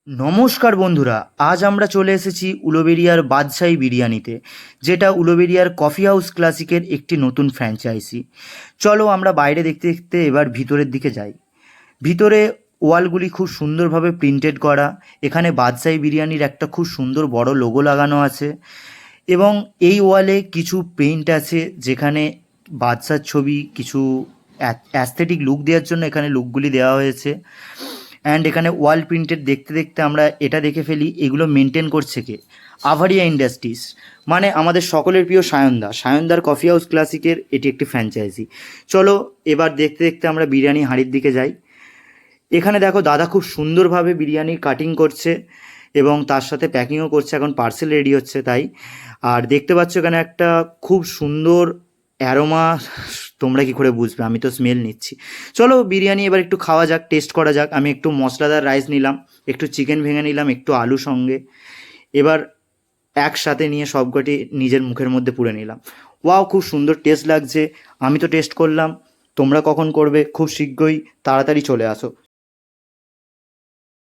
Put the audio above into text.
নমস্কার বন্ধুরা, আজ আমরা চলে এসেছি উলুবেড়িয়ার বাদশাহী বিরিয়ানিতে, যেটা উলুবেড়িয়ার কফি হাউস ক্লাসিকের একটি নতুন ফ্র্যাঞ্চাইজি। চলো আমরা বাইরে দেখতে দেখতে এবার ভিতরের দিকে যাই। ভিতরে ওয়ালগুলি খুব সুন্দরভাবে প্রিন্টেড করা। এখানে বাদশাহী বিরিয়ানির একটা খুব সুন্দর বড় লোগো লাগানো আছে এবং এই ওয়ালে কিছু পেইন্ট আছে যেখানে বাদশার ছবি, কিছু অ্যাস্থেটিক লুক দেওয়ার জন্য এখানে লুকগুলি দেওয়া হয়েছে। অ্যান্ড এখানে ওয়াল প্রিন্টেড দেখতে দেখতে আমরা এটা দেখে ফেলি, এগুলো মেনটেন করছে কে? আভারিয়া ইন্ডাস্ট্রিজ, মানে আমাদের সকলের প্রিয় সায়নদার কফি হাউস ক্লাসিকের এটি একটি ফ্র্যাঞ্চাইজি। চলো এবার দেখতে দেখতে আমরা বিরিয়ানি হাঁড়ির দিকে যাই। এখানে দেখো দাদা খুব সুন্দরভাবে বিরিয়ানি কাটিং করছে এবং তার সাথে প্যাকিংও করছে, এখন পার্সেল রেডি হচ্ছে তাই। আর দেখতে পাচ্ছ এখানে একটা খুব সুন্দর অ্যারোমা, তোমরা কি করে বুঝবে, আমি তো স্মেল নিচ্ছি। চলো বিরিয়ানি এবার একটু খাওয়া যাক, টেস্ট করা যাক। আমি একটু মশলাদার রাইস নিলাম, একটু চিকেন ভেঙে নিলাম, একটু আলু সঙ্গে। এবার একসাথে নিয়ে সবকটি নিজের মুখের মধ্যে পুরে নিলাম। ওয়াও, খুব সুন্দর টেস্ট লাগছে। আমি তো টেস্ট করলাম, তোমরা কখন করবে? খুব শীঘ্রই তাড়াতাড়ি চলে আসো।